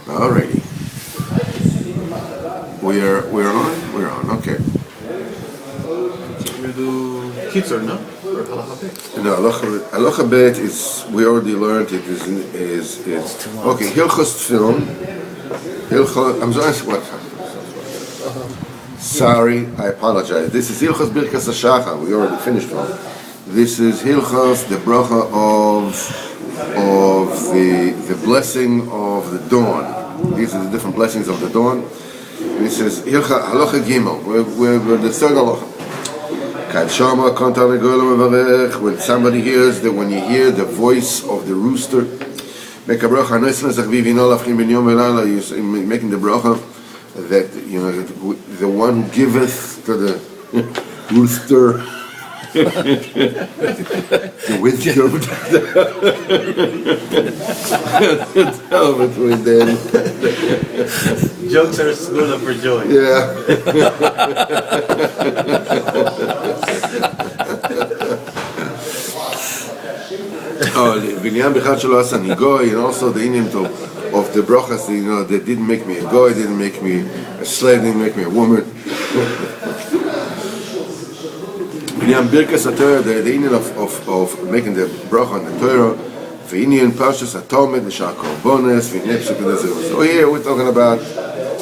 Alrighty. We're on? We're on, okay. We do Kitzur, no? Or Halachot? No, Halacha Bet is, we already learned it is okay, Hilchos Tefillin. I'm sorry, what? Sorry, I apologize. This is Hilchos Bircot Hashachar. We already finished one. This is Hilchos, the bracha of the blessing of the dawn. These are the different blessings of the dawn. And it says Halacha Gimel. We're the third halacha. When somebody hears that, when you hear the voice of the rooster, make a bracha. You're making the bracha that the one who giveth to the rooster. The wisdom between them. Jokes are school up for joy. Yeah. And also the Indian of the brachas, they didn't make me a goy, didn't make me a slave, didn't make me a woman. The Indian of making the bracha on the Torah, the Indian Pashas Atomed, the Shakol Bonus, so here we're talking about,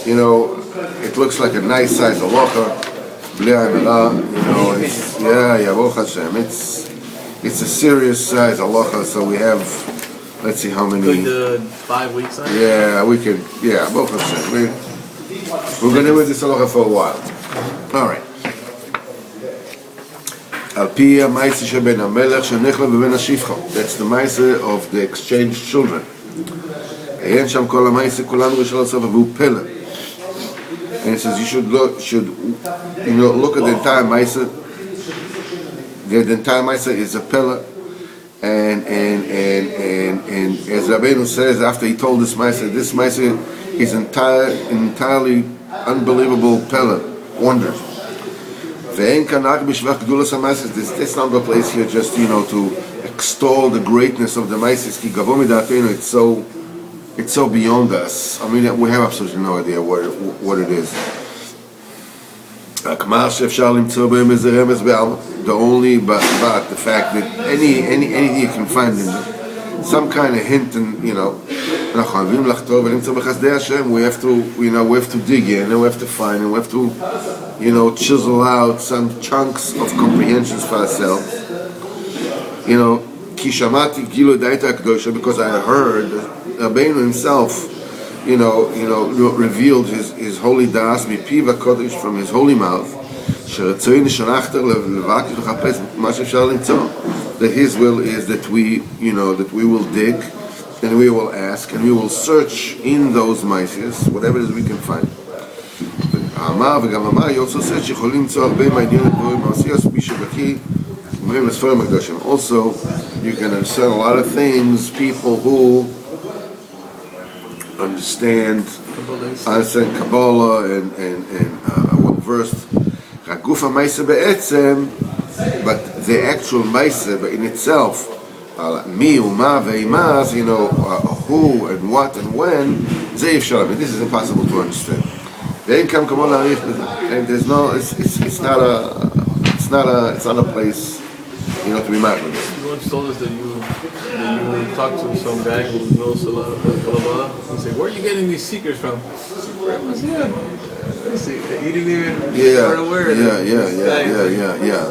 it looks like a nice size halacha, it's a serious size halacha, so we have, let's see how many. Like the 5 weeks on it? Yeah, we can, Baruch Hashem. We're going to do this halacha for a while. All right. That's the Maisa of the exchanged children. And it says you should look at the entire Maisa. The entire Maisa is a pillar, and as Rabbeinu says after he told this Maisa is entirely unbelievable pillar, wonders. There's not the place here just to extol the greatness of the Maisis. It's so beyond us. I mean, we have absolutely no idea what it is. The only but the fact that anything you can find in some kind of hint, and we have to dig in, and we have to find, and we have to chisel out some chunks of comprehensions for ourselves. Kishamati Gilo Daita Akdosha, because I heard Rabbeinu himself, revealed his holy das mipiva kodesh, from his holy mouth. That his will is that we will dig, and we will ask, and we will search in those maises, whatever it is we can find. He also said, also, you can understand a lot of things, people who understand Kabbalah and one verse, but the actual Maisa in itself, who and what and when, this is impossible to understand. And there's no, it's not a place, to be mad with. You once told us that you talked to some guy who knows a lot about Kabbalah. He said, "Where are you getting these secrets from?" He didn't even start aware of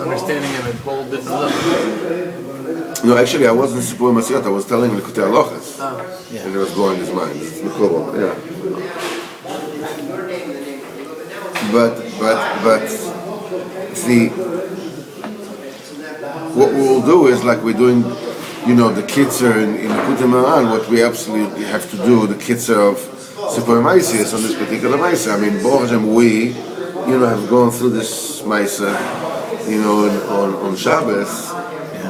understanding him at whole different level. No, actually, I wasn't supporting Masiyat. I was telling Likutei Halachos, and it was blowing his mind. It's Mikobah, But see, what we'll do is like we're doing, the kitzur in Likutei Moharan. What we absolutely have to do, the kitzur of Sipur Maisius on this particular Maisa. I mean, Baruch Hashem, we, have gone through this Maisa, on Shabbos,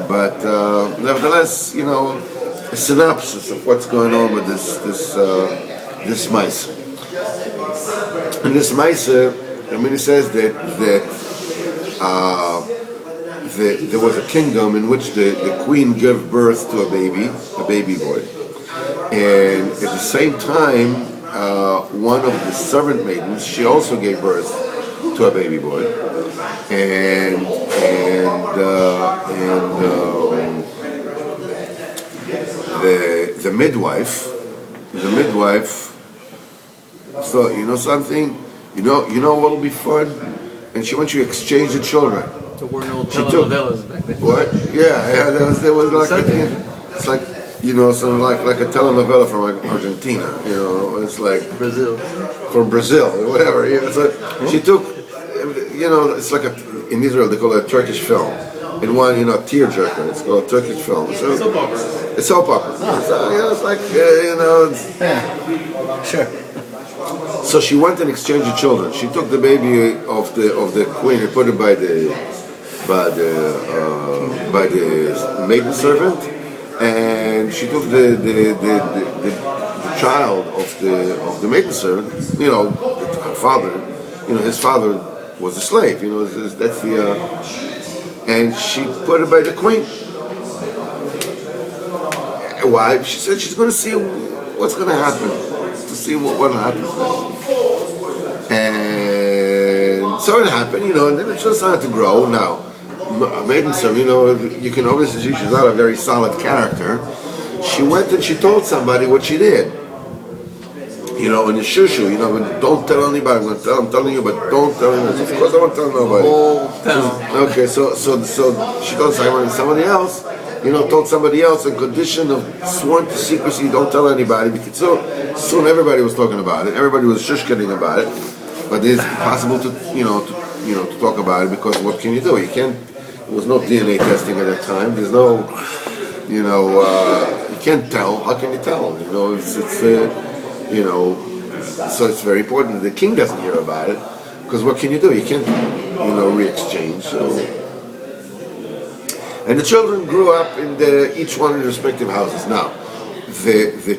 but nevertheless, a synopsis of what's going on with this Maisa. In this Maisa, it says that there was a kingdom in which the queen gave birth to a baby boy, and at the same time, one of the servant maidens, she also gave birth to a baby boy, and the midwife thought, you know something, you know what'll be fun, and she wants you to exchange the children. There were no telenovelas back then. What? Yeah, there was like it's like, something like a telenovela from Argentina. It's like Brazil. From Brazil, or whatever. So she took, it's like in Israel they call it a Turkish film. In one, tearjerker. It's called a Turkish film. So Soap opera. It's soap opera. So, it's like Sure. So she went and exchanged the children. She took the baby of the queen and put it by the maiden servant, and she took the child of the maiden servant. Her father. His father was a slave. That's the. And she put it by the queen. Why? She said she's going to see what's going to happen. To see what happens. And so it happened, and then it just started to grow. Now, maiden servant, you can obviously see she's not a very solid character. She went and she told somebody what she did. In the shushu, don't tell anybody. I'm telling you, but don't tell anybody. Of course I won't tell nobody. Okay, so she told somebody else, told somebody else on condition of sworn to secrecy, don't tell anybody. Because soon everybody was talking about it. Everybody was shushketting about it. But it's impossible to talk about it, because what can you do? You can't. There was no DNA testing at that time. There's no, you can't tell. How can you tell? So it's very important that the king doesn't hear about it, because what can you do? You can't, re-exchange. So. And the children grew up in each one in their respective houses. Now, the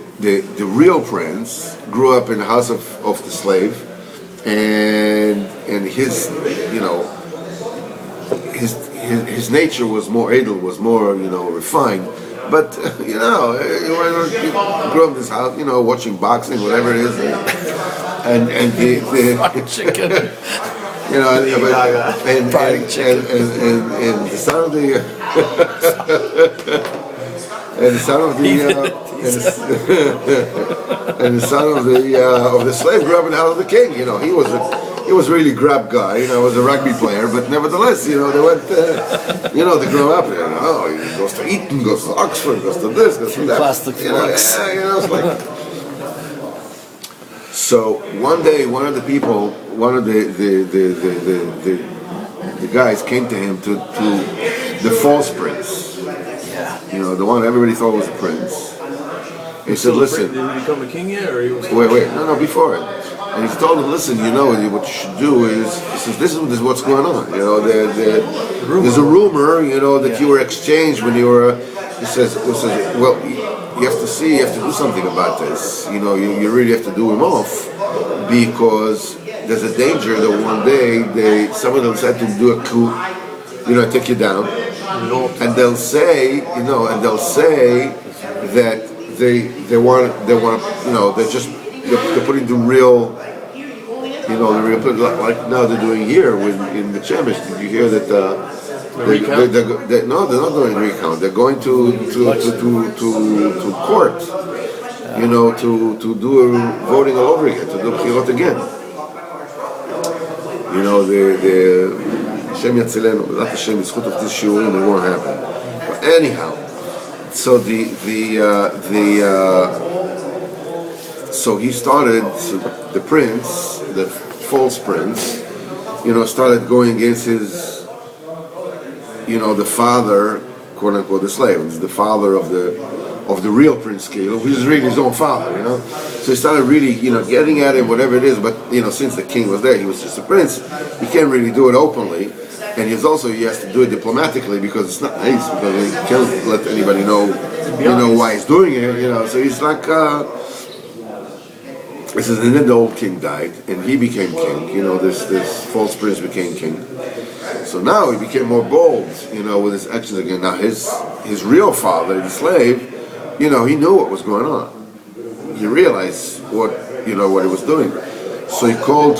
real prince grew up in the house of the slave, and his his nature was more edel, was more refined. But he grew up in this house, watching boxing, whatever it is, and the chicken. and the son of the and the son of the and the son of the slave grew up in the house of the king. He was really grab guy. Was a rugby player, but nevertheless, they went, they grew up. He goes to Eton, goes to Oxford, goes to this, goes to that. Plastic flags. It's like. So one day, one of the people, one of the guys came to him to the false prince. The one everybody thought was a prince. He said, "Listen." Did he become a king yet, or he was? Wait. No, before it. And he told him, "Listen, what you should do is," he says, "This is what's going on. There's a rumor, that you were exchanged when you were." He says, "Well, you have to do something about this. You really have to do him off, because there's a danger that one day someone will decide to do a coup, take you down, and they'll say, that they want, they're putting the real, like now they're doing here in the Chemish. Did you hear that? No, they're not doing recount. They're going to court, to do a voting all over again, to do Bircot again. The Hashem Yatzilenu, without Hashem, the schut of this shiurim, it won't happen. But anyhow, so so he started. So the prince, the false prince, started going against his. The father, quote unquote, the slave, is the father of the real Prince Caleb, who is really his own father, So he started really, getting at him, whatever it is. But since the king was there, he was just a prince. He can't really do it openly, and he has to do it diplomatically, because it's not nice, because he can't let anybody know, why he's doing it, So he's like. This is, and then the old king died, and he became king. This false prince became king. So now he became more bold, with his actions again. Now his real father, the slave, he knew what was going on. He realized what what he was doing. So he called,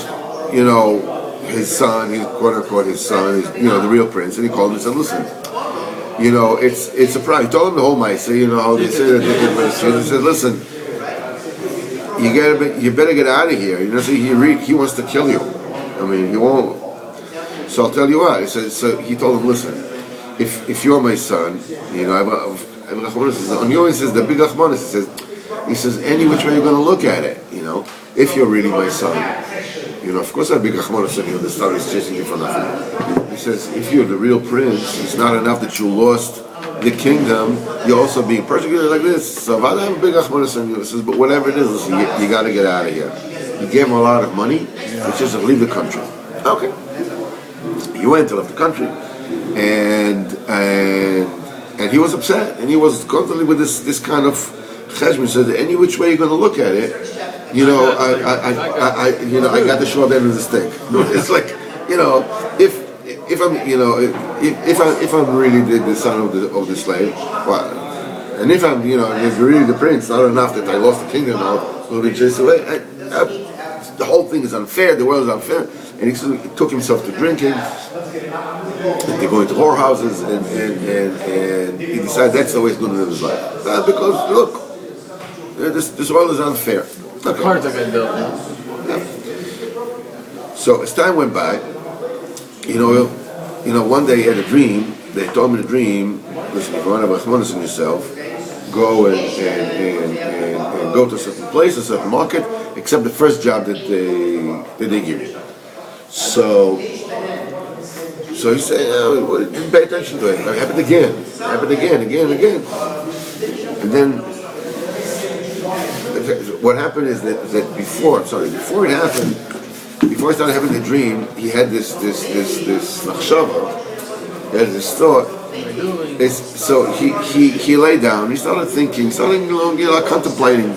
his son, his quote unquote his son, the real prince, and he called him and said, listen, it's a problem. He told him the whole Maisa, how they say that they get Maisa. He said, listen, you better get out of here. He wants to kill you. I mean, he won't. So I'll tell you what. He said. So he told him, listen, if you're my son, on your says the big Achmanis. He says any which way you're going to look at it. If you're really my son, of course that big Achmanis on you. The star is chasing you for nothing. He says if you're the real prince, it's not enough that you lost the kingdom, you're also being persecuted like this. So if I have a big Achmanis on you, he says, but whatever it is, listen, you got to get out of here. He gave him a lot of money. He just leave the country. Okay. He went to leave the country, and he was upset, and he was constantly with this kind of cheshbon. He said, any which way you're going to look at it, I got the short end of the stick. It's like, if I'm really the son of the slave, well, and if I'm really the prince, not enough that I lost the kingdom now, will be chased away. The whole thing is unfair. The world is unfair. And he took himself to drinking, and to going to whorehouses, and he decided that's the way he's going to live his life. Because look, this world is unfair. The cards are getting dealt. Yeah. So as time went by, one day he had a dream. They told me the dream. Listen, if you want to have Achmanis in yourself, go and go to a certain place, a certain market, except the first job that they give you. So he said, didn't pay attention to it. It happened again. And then what happened is that before it happened, before he started having the dream, he had this machshava, he had this thought. So he lay down, he started thinking, contemplating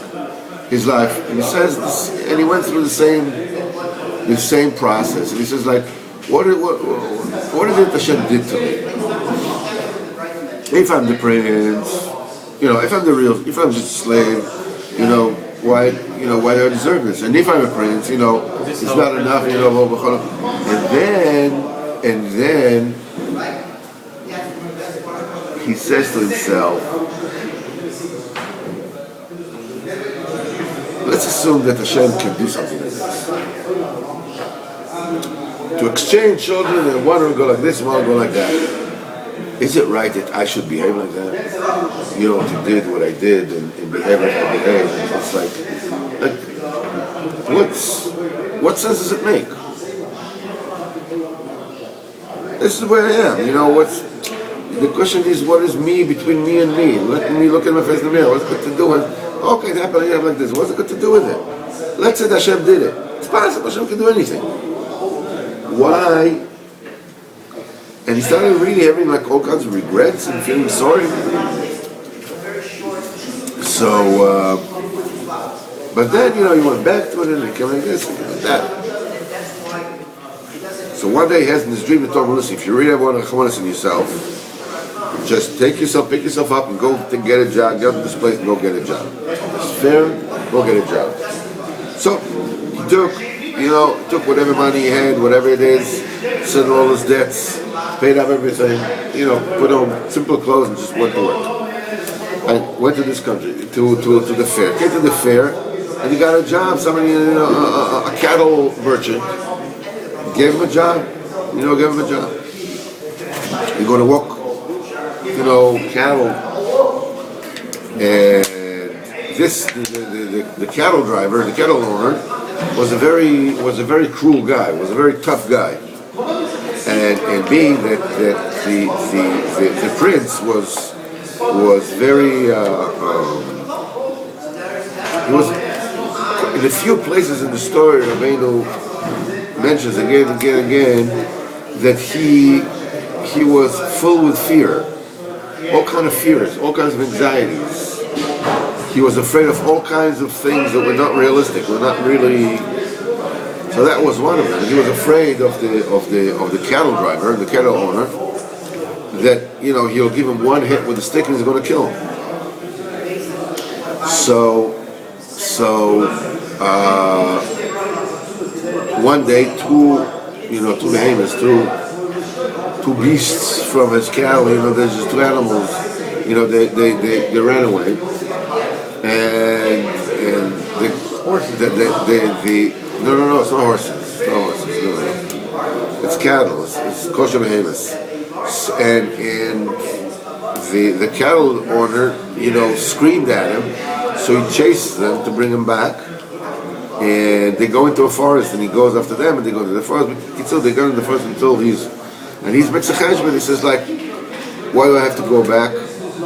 his life, and he says this, and he went through the same process, and he says like, what is it Hashem did to me? If I'm the prince, if I'm just a slave, why do I deserve this? And if I'm a prince, it's not enough, and then he says to himself, let's assume that Hashem can do something like this. To exchange children, and one will go like this, one will go like that. Is it right that I should behave like that? What you did, what I did, and behave like I behaved. It's like what sense does it make? This is where I am. The question is, what is me between me and me? Let me look at my face in the mirror. What's it got to do with? Okay, it happened like this. What's it got to do with it? Let's say that Hashem did it. It's possible. Hashem can do anything. Why? And he started really having all kinds of regrets and feeling sorry. So, but then he went back to it and it came like this and like that. So one day he has in his dream, he told him, listen, if you really want to Achmanis in yourself, just pick yourself up and go to get a job, get to this place and go get a job. It's fair, go get a job. So he took whatever money he had, whatever it is, settled all his debts, paid up everything, put on simple clothes and just went to work. And went to this country, to the fair. Came to the fair and he got a job, somebody, a cattle merchant. Gave him a job, You're going to walk, cattle. And the cattle driver, the cattle owner, was a very cruel guy, was a very tough guy. And being that the prince was very he was in a few places in the story Rabbeinu mentions again that he was full with fear, all kind of fears, all kinds of anxieties. He was afraid of all kinds of things that were not realistic, were not really. So that was one of them. He was afraid of the cattle driver, the cattle owner, that he'll give him one hit with a stick and he's going to kill him. So one day, two behemoths, two beasts from his cattle. There's just two animals. They ran away, and the no, it's not horses. It's not horses. No. It's cattle. It's kosher behemoths, and the cattle owner, screamed at him, so he chases them to bring him back. And they go into a forest, and he goes after them, and they go to the forest. So they go into the forest until he's mexachaj, but he says, like, why do I have to go back?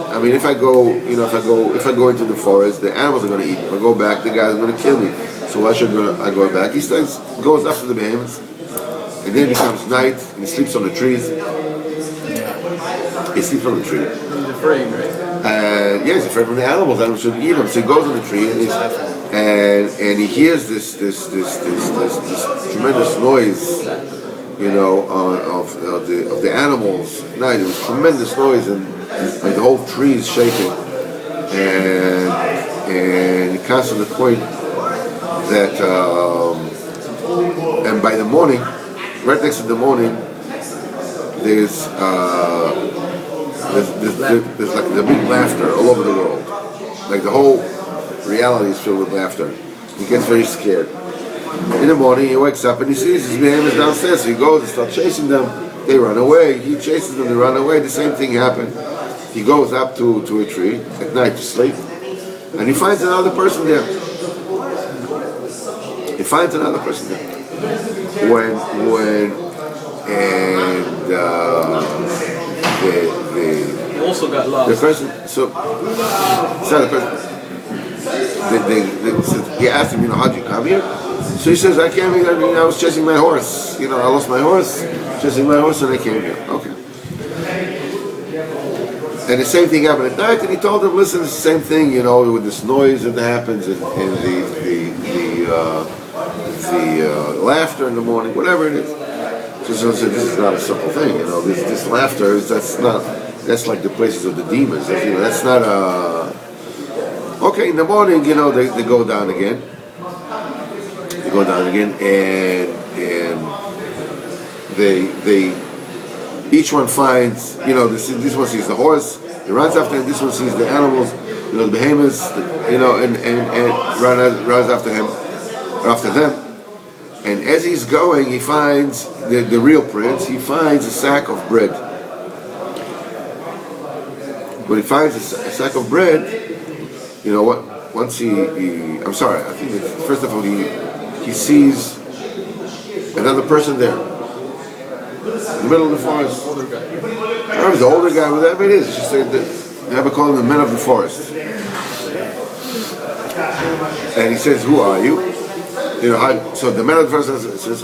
I mean, if I go into the forest, the animals are going to eat me. If I go back, the guy's going to kill me. So why should I go back? He goes after the behemoths, and then it becomes night, and he sleeps on the trees. He sleeps on the tree. He's afraid, right? He's afraid from the animals. Animals should eat him. So he goes on the tree, and he hears this tremendous noise, of the animals. Night. It was tremendous noise, and like the whole tree is shaking, and it comes to the point that, and by the morning, right next to the morning, there's like the big laughter all over the world. Like the whole reality is filled with laughter. He gets very scared. In the morning, he wakes up and he sees his behemoths downstairs. So he goes and starts chasing them. They run away. He chases them. They run away. The same thing happened. He goes up to a tree at night to sleep, and he finds another person there. He finds another person there. He also got lost. The person, so it's not the person. He asked him, how'd you come here? So he says, I came here, I was chasing my horse. I lost my horse, chasing my horse, and I came here. Okay. And the same thing happened at night, and he told him, listen, it's the same thing, with this noise that happens, and the laughter in the morning, whatever it is. So this is not a simple thing, this laughter, that's like the places of the demons. That's not a... Okay, in the morning, they go down again. They go down again, and they each one finds, this one sees the horse, he runs after him, this one sees the animals, the behemoths, and runs after him, or after them. And as he's going, he finds the real prince, he finds a sack of bread. When he finds a sack of bread, once I'm sorry, I think that first of all, he sees another person there, in the middle of the forest. I don't know if the older guy, whatever it is, it's just they have to call him the men of the forest. And he says, who are you? So the man of the forest says,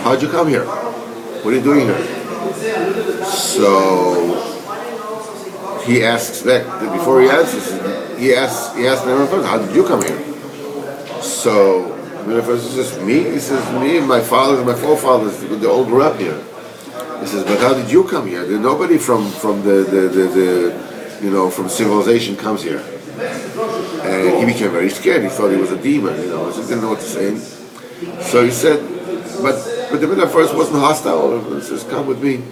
how'd you come here? What are you doing here? So he asks back, before he answers, he asks the man of the forest, how did you come here? So the man of the forest says, me? He says, me and my fathers and my forefathers, they all grew up here. He says, but how did you come here? Nobody from from civilization comes here. And he became very scared. He thought he was a demon, he didn't know what to say. So he said, but the man first wasn't hostile. He says, come with me.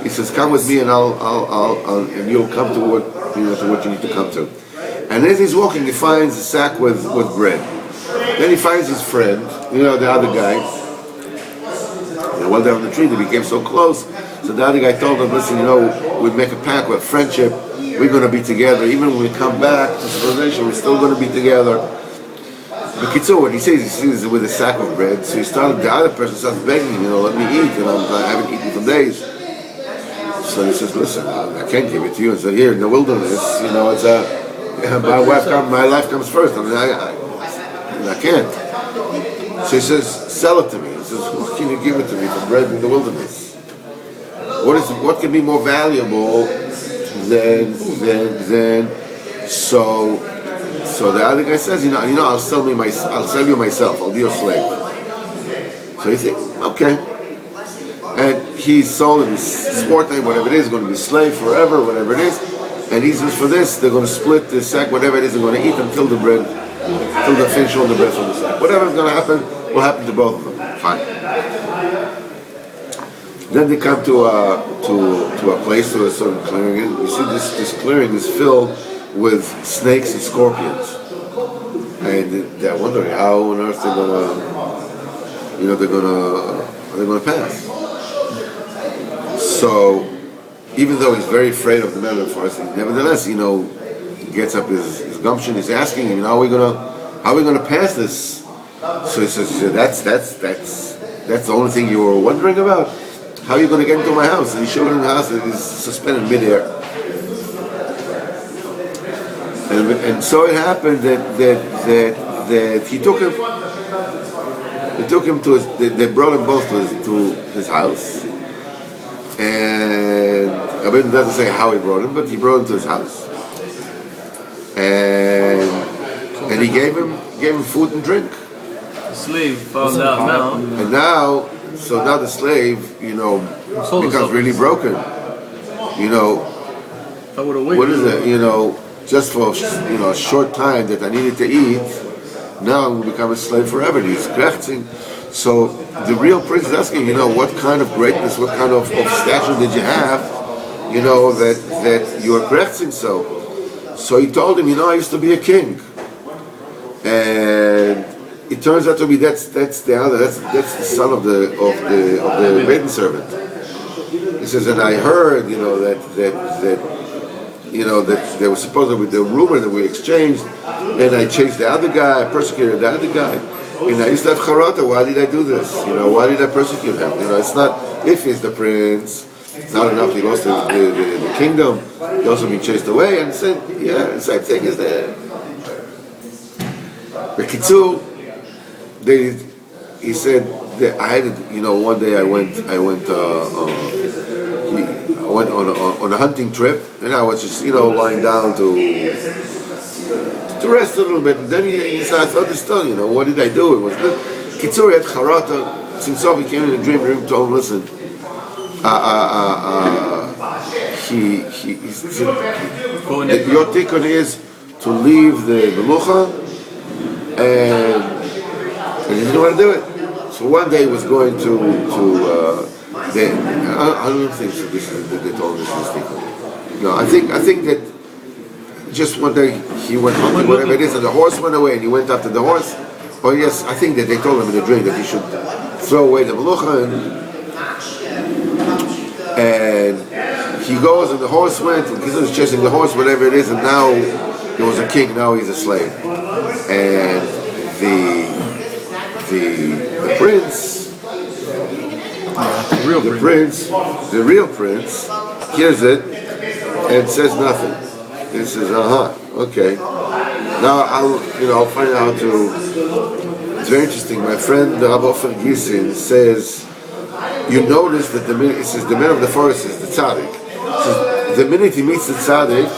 He says, come with me, and I'll and you'll come to what to what you need to come to. And as he's walking, he finds a sack with bread. Then he finds his friend, the other guy. While they're on the tree, they became so close. So the other guy told him, listen, we'd make a pact with friendship. We're going to be together. Even when we come back to civilization, we're still going to be together. But Kitsu, what he sees it with a sack of bread. So the other person starts begging, let me eat. I haven't eaten for days. So he says, listen, I can't give it to you. And so here in the wilderness, my life comes first. I can't. So he says, sell it to me. He says, what can you give it to me for bread in the wilderness? What can be more valuable than so the other guy says, I'll sell you myself, I'll be your slave. So you think, okay. And he's sold in sport time, whatever it is, going to be a slave forever, whatever it is. And he says, for this, they're going to split the sack, whatever it is, they're going to eat until the bread till they finish all the bread from the sack. Whatever's going to happen will happen to both of them. Fine. Then they come to a place, to a certain clearing. And you see, this clearing is filled with snakes and scorpions, and they're wondering how on earth they're gonna pass. So, even though he's very afraid of the man of the forest, nevertheless, he gets up his gumption. He's asking him, how are we gonna pass this? So he says, that's the only thing you were wondering about. How are you going to get into my house? And he showed him the house that is suspended midair. And so it happened that he took him. They brought them both to his house. And I mean, it doesn't say how he brought him, but he brought him to his house. And he gave him food and drink. The slave found out now. And now the slave, becomes really broken. What is it? Just for a short time that I needed to eat, now I'm going to become a slave forever. He's krechting. So the real prince is asking, what kind of greatness, what kind of stature did you have, that you are krechting so. So he told him, I used to be a king, and it turns out to be that's the son of the maiden servant. He says, and I heard, that there was supposedly the rumor that we exchanged, and I chased the other guy, I persecuted the other guy, and I used to have charata. Why did I do this? Why did I persecute him? It's not if he's the prince. It's not enough. He lost the kingdom. He also been chased away, and said, the same thing is there. Bekitzu, he said that I had, one day I went on a hunting trip, and I was just, lying down to rest a little bit. And then he said, I thought this still, what did I do? It was good. Kitzur had charata. Since he came in a dream, told him, listen, he said, your tikkun is to leave the melucha, and he didn't want to do it. So one day he was going to I don't think that they told him this is tikkun. No, I think that just one day he went hunting, whatever it is, and the horse went away, and he went after the horse. Oh yes, I think that they told him in a dream that he should throw away the melucha, and he goes, and the horse went, and he was chasing the horse, whatever it is, and now he was a king, now he's a slave. And the prince, the real prince, hears it and says nothing. He says, okay. Now I'll find out how to. It's very interesting. My friend Rabbi Ofer Gisin says, you notice that the man of the forest is the tzaddik. So the minute he meets the tzaddik,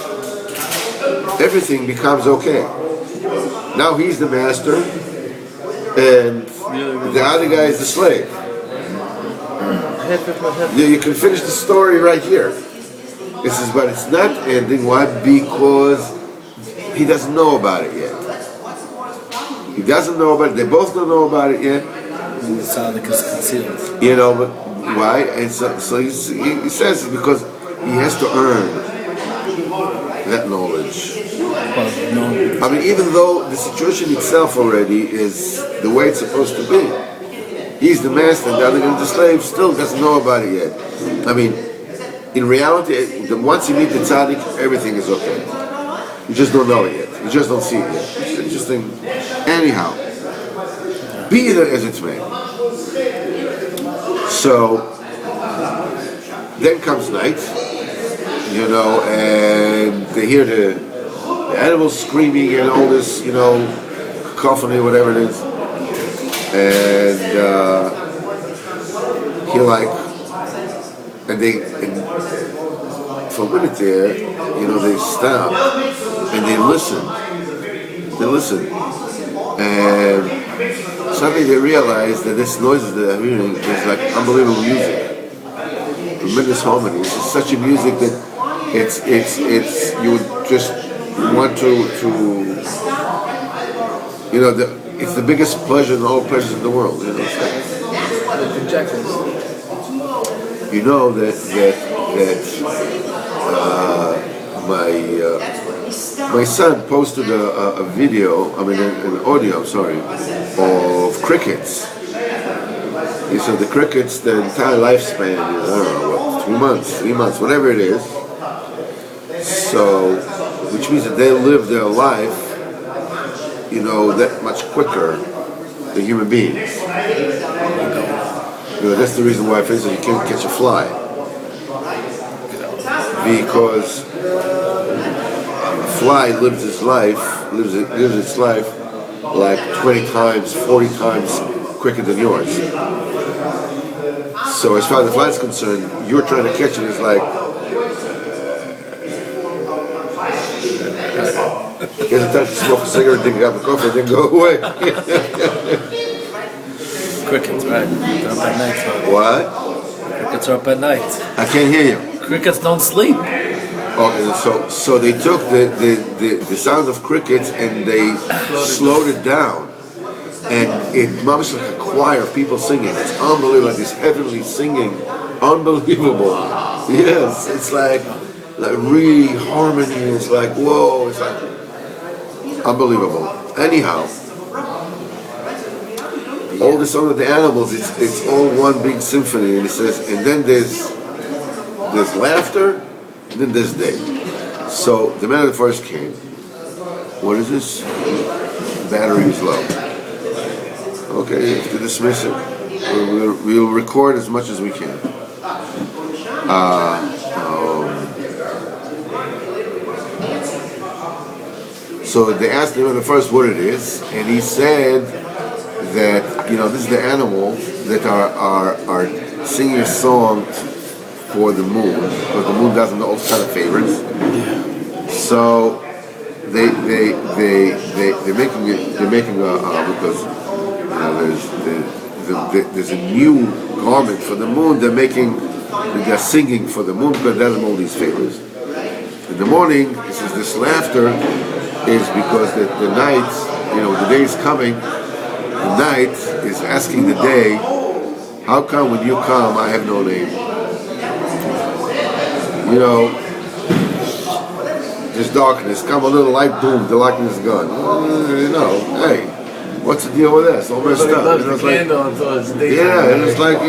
everything becomes okay. Now he's the master, and the other guy is the slave. You can finish the story right here. He says, but it's not ending. Why? Because he doesn't know about it yet. He doesn't know about it. They both don't know about it yet. The tzaddik is concealed. But why? And so he says it's because he has to earn that knowledge. I mean, even though the situation itself already is the way it's supposed to be, he's the master, and the other guy is the slave, still doesn't know about it yet. I mean, in reality, once you meet the tzaddik, everything is okay. You just don't know it yet. You just don't see it yet. It's interesting. Anyhow, be it as it's made. So, then comes night, and they hear the animals screaming and all this, cacophony, whatever it is. And for a minute there, they stop and they listen. And suddenly they realize that this noises that they're hearing is like unbelievable music. Tremendous harmony. It's such a music that it's you would just want to it's the biggest pleasure in all pleasures in the world. The jackals. You know that my son posted a video, an audio, of crickets. He said the crickets, their entire lifespan is, I don't know, what, 3 months, whatever it is. So, which means that they live their life, that much quicker than human beings. That's the reason why, for instance, you can't catch a fly. Because a fly lives its life like 20 times, 40 times quicker than yours. So as far as the fly is concerned, you're trying to catch it is like he has a time to smoke a cigarette, take a cup of coffee, and then go away. Crickets, right? They're up at night. What? Crickets are up at night. I can't hear you. Crickets don't sleep. Okay, so they took the sound of crickets and they slowed it down, and it must like a choir of people singing. It's unbelievable, like this heavenly singing, unbelievable. Yes, it's like really harmony. It's like whoa, it's like unbelievable. Anyhow, all the song of the animals, it's all one big symphony, and it says, and then there's laughter. And then there's day. So the man of the forest came. What is this? Battery is low. Okay, you have to dismiss it. We'll record as much as we can. So they asked him at the first what it is, and he said that this is the animal that are singing a song for the moon, because the moon doesn't know all kind of favors. So they're making because there's a new garment for the moon. They're singing for the moon because it doesn't know all these favors. In the morning, this laughter is because the night, the day is coming. The night is asking the day, how come when you come I have no name? There's darkness, come a little light, boom, the darkness is gone. Hey, what's the deal with that? It's all messed up. The candle until it's daytime. Yeah, and it's like,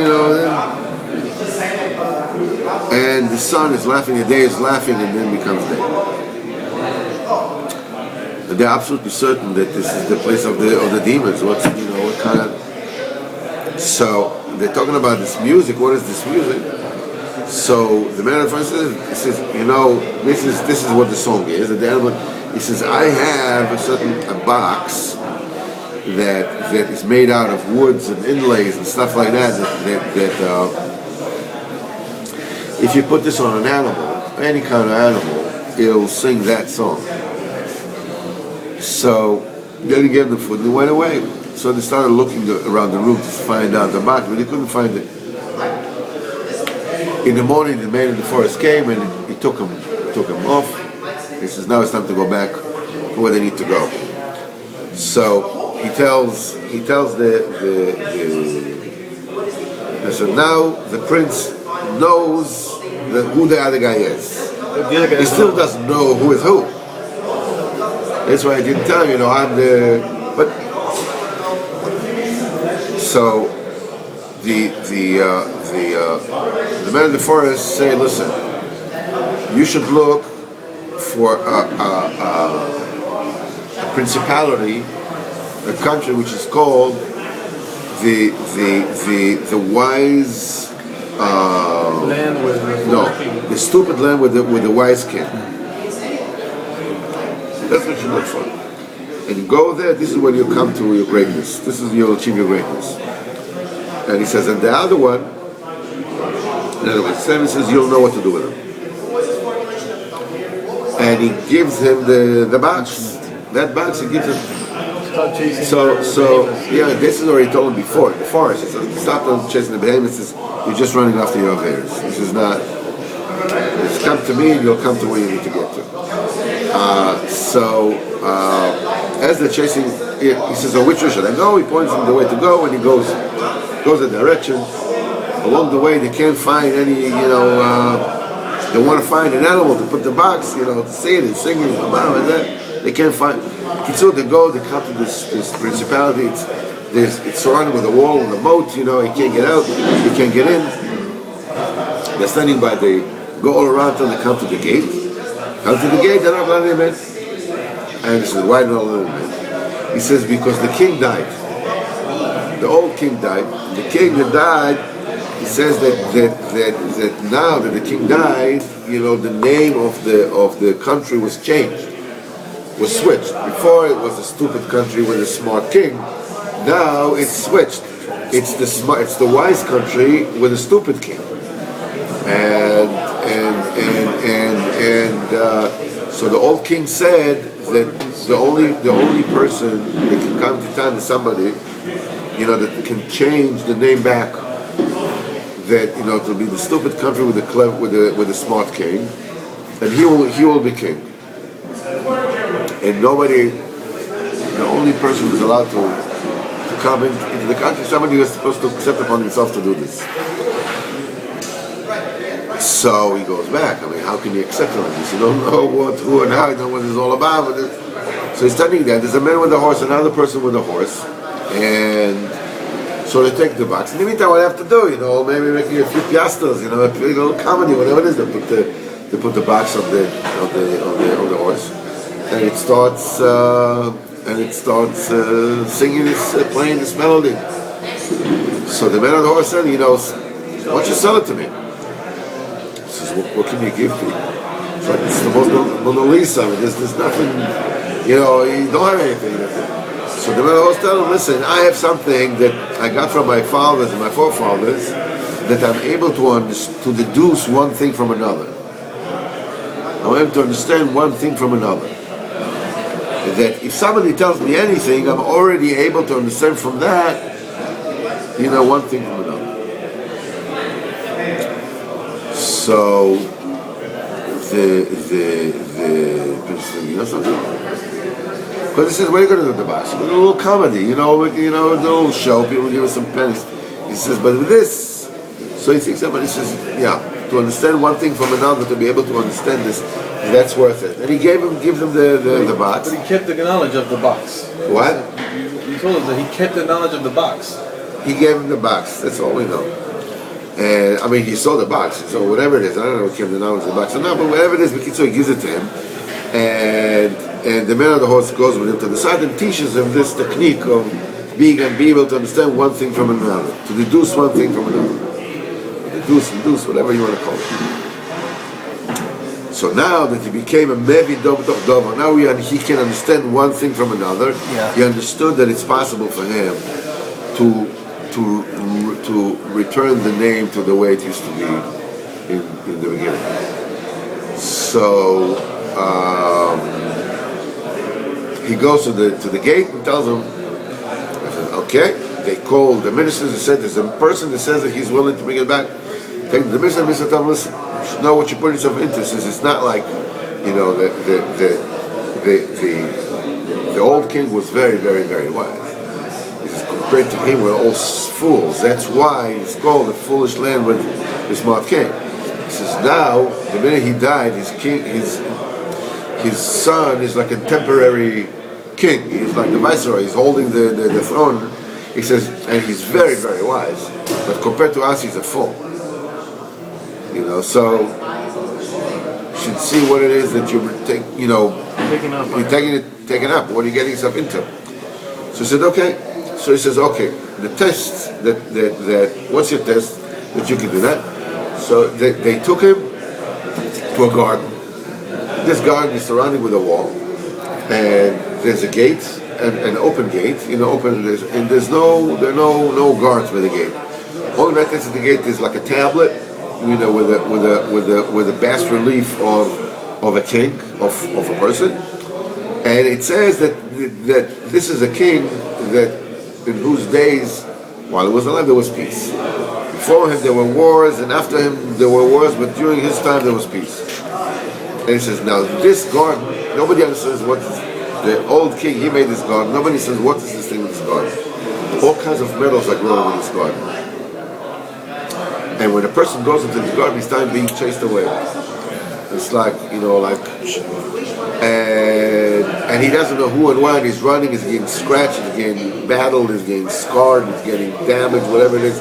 and the sun is laughing, the day is laughing, and then becomes day. And they're absolutely certain that this is the place of the demons. What kind of... So, they're talking about this music. What is this music? So the man of the says, this is what the song is. He says, I have a box that is made out of woods and inlays and stuff like that. That if you put this on an animal, any kind of animal, it'll sing that song. So then he gave them food and they went away. So they started looking around the room to find out the box, but they couldn't find it. In the morning, the man in the forest came and he took him off. He says, now it's time to go back where they need to go. So he tells so now the prince knows who the other guy is. He still doesn't know who is who. That's why I didn't tell him, I'm the... But... So, the man in the forest say, listen, you should look for a principality, a country which is called the wise land with the stupid land with the wise king. That's what you look for. And you go there, this is when you come to your greatness. This is you'll achieve your greatness. And he says, and the other one, in other words, 7 says you'll know what to do with him. And he gives him the box. That box he gives him. So this is already told him before, in the forest. He says, stop chasing the behemoths. He says, you're just running after your affairs. This is not, just come to me and you'll come to where you need to get to. as they're chasing, he says, "Oh, which way should I go?" He points them the way to go, and he goes the direction. Along the way, they can't find any, they want to find an animal to put the box, to see it and sing it, and that. They can't find. So they come to this principality. It's surrounded with a wall and a moat. He can't get out. He can't get in. They're standing by. They go all around till they come to the gate. Come to the gate. They're not letting him in. And he says, "Why not letting him in?" He says, "Because the king died. The old king died. The king that died." He says that now that the king died, the name of the country was changed, was switched. Before it was a stupid country with a smart king. Now it's switched. It's the wise country with a stupid king. And so the old king said that the only person that can come to town is somebody, that can change the name back. That to be the stupid country with the smart king, and he will be king. And nobody, the only person who's allowed to come into the country, somebody who is supposed to accept upon himself to do this. So he goes back. I mean, how can you accept it like this? You don't know what, who, and how. You don't know what it's all about. So he's standing there. There's a man with a horse, another person with a horse, and so they take the box. In the meantime, what I have to do, maybe making a few piastres, a little comedy, whatever it is. They put the box on the horse, and it starts singing playing this melody. So the man on the horse said, "Why don't you sell it to me?" He says, "What can you give me?" It's like, it's the Mona Lisa. I mean, there's nothing. You don't have anything. So the man on the horse tells him, "Listen, I have something that I got from my fathers and my forefathers that I'm able to deduce one thing from another. I'm able to understand one thing from another. That if somebody tells me anything, I'm already able to understand from that, one thing from another." So something. Because he says, "What are you going to do with the box? A little comedy, a little show. People give us some pennies." He says, "But with this," so he thinks about it. He says, "Yeah, to understand one thing from another, to be able to understand this, that's worth it." And he gives him the box. But he kept the knowledge of the box. What? You told us that he kept the knowledge of the box. He gave him the box. That's all we know. And I mean, he saw the box. So whatever it is, I don't know if he gave him the knowledge of the box or not, but whatever it is, so he gives it to him. And the man on the horse goes with him to the side and teaches him this technique of being able to understand one thing from another, to deduce one thing from another. Deduce, whatever you want to call it. So now that he became a Mevi Dover, now he can understand one thing from another. Yeah. He understood that it's possible for him to return the name to the way it used to be in the beginning. So he goes to the gate and tells them, "Okay." They call the ministers and said, "There's a person that says that he's willing to bring it back." Take the minister tells him, "Listen, you should know what you put yourself into." Says it's not like, the old king was very, very, very wise. He says, compared to him, we're all fools. That's why it's called a foolish land with the smart king. He says now, the minute he died, his son is like a temporary king. He's like the viceroy. He's holding the throne. He says, and he's very, very wise. But compared to us, he's a fool. So you should see what it is that you're taking up. What are you getting yourself into? So he said, "Okay." So he says, "Okay, the test that what's your test that you can do that?" So they took him to a garden. This garden is surrounded with a wall, and there's a gate, an open gate. There are no guards by the gate. All right next to the gate is like a tablet, with a bas relief of a king, of a person, and it says that this is a king that in whose days, while he was alive, there was peace. Before him there were wars, and after him there were wars, but during his time there was peace. And he says, now this garden, nobody understands The old king, he made this garden. Nobody says, what is this thing in this garden? All kinds of metals are growing in this garden. And when a person goes into this garden, he's time being chased away. It's like, and he doesn't know who and why, and he's running, he's getting scratched, he's getting battled, he's getting scarred, he's getting damaged, whatever it is.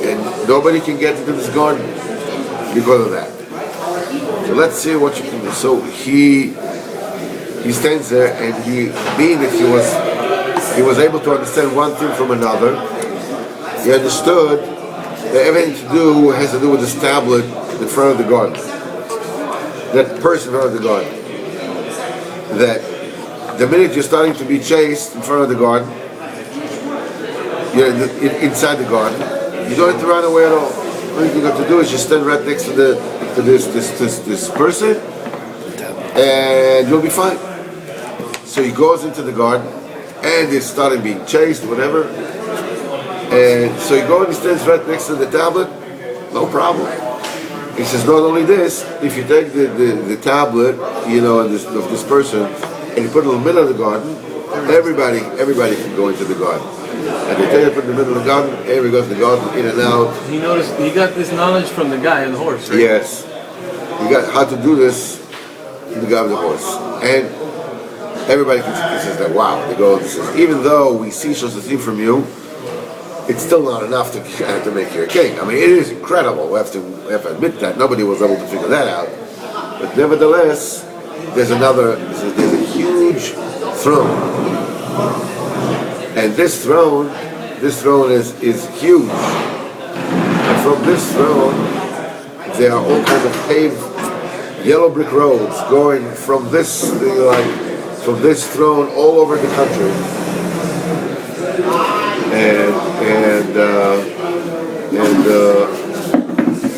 And nobody can get into this garden because of that. So let's see what you can do. So he stands there, and being that he was able to understand one thing from another, he understood that everything has to do with this tablet in front of the garden. That person in front of the garden. That the minute you're starting to be chased in front of the garden, you're inside the garden, you don't have to run away at all. All you have to do is just stand right next to this person, and you'll be fine. So he goes into the garden, and he's starting being chased, whatever. And so he goes and he stands right next to the tablet, no problem. He says, not only this, if you take the tablet, of this person, and you put it in the middle of the garden, everybody can go into the garden. And they take it in the middle of the garden, everybody goes to the garden, in and out. He got this knowledge from the guy on the horse, right? Yes. He got how to do this from the guy on the horse. And everybody can says that, wow, they go, even though we see Shosasim from you, it's still not enough to make you a king. I mean, it is incredible. We have to admit that. Nobody was able to figure that out. But nevertheless, there's a huge throne. And this throne is huge. And from this throne, there are all kinds of paved yellow brick roads going from this throne all over the country. And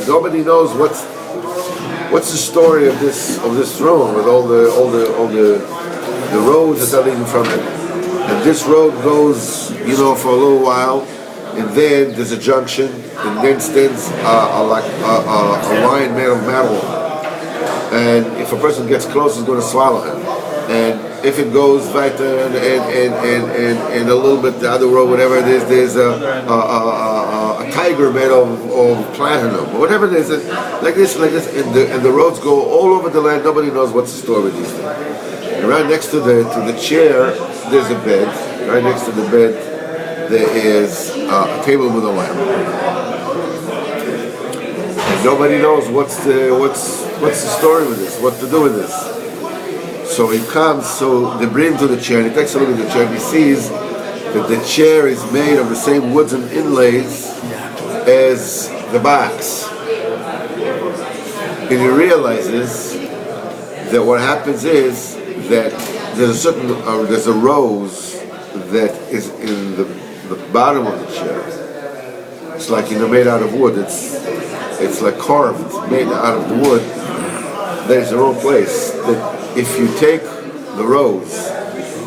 nobody knows what's the story of this throne with all the roads that are leading from it. And this road goes, for a little while, and then there's a junction, and then stands a lion made of metal. And if a person gets close, he's going to swallow him. And if it goes weiter and a little bit the other road, whatever it is, there's a tiger made of platinum, or whatever it is, like this, and the roads go all over the land. Nobody knows what's the story with these things. And right next to the chair, there's a bed. Right next to the bed, there is a table with a lamp. And nobody knows what's the story with this, what to do with this. So he comes, so they bring him to the chair, and he takes a look at the chair, and he sees that the chair is made of the same woods and inlays as the box. And he realizes that what happens is that there's a rose that is in the bottom of the chair. It's like made out of wood. It's like carved, made out of the wood. There's the wrong place. That if you take the rose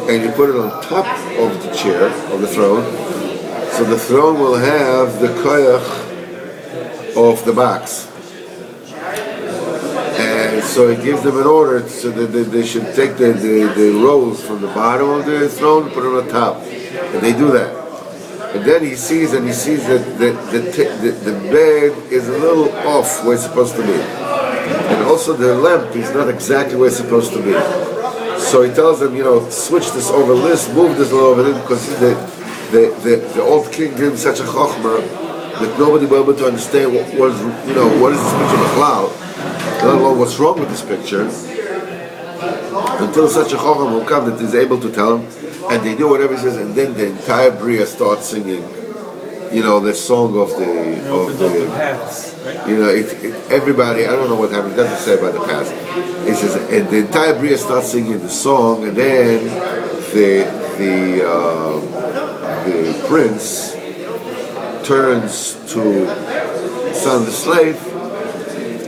and you put it on top of the chair, of the throne, so the throne will have the koyach of the box. And so it gives them an order so that they should take the rose from the bottom of the throne and put it on top. And they do that. And then he sees that the bed is a little off where it's supposed to be. And also the lamp is not exactly where it's supposed to be. So he tells them, switch this over this, move this over there, because the old king gave him such a chokhmah that nobody will be able to understand what is this picture of a cloud, let alone what's wrong with this picture, until such a chokhmah will come that he's able to tell him, and they do whatever he says, and then the entire Bria starts singing, the song of the paths, right? Everybody, I don't know what happened, it doesn't say about the past. It says, and the entire Bria starts singing the song, and then the prince turns to the son of the slave,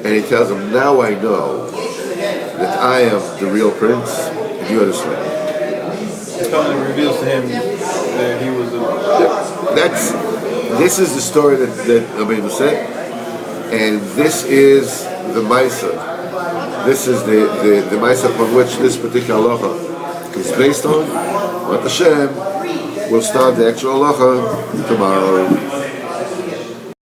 and he tells him, now I know that I am the real prince, and you are the slave. It reveals to him that he was This is the story that Rabbeinu said, and this is the Maisa this is the Maisa upon which this particular halacha is based on. What Hashem will start the actual halacha tomorrow.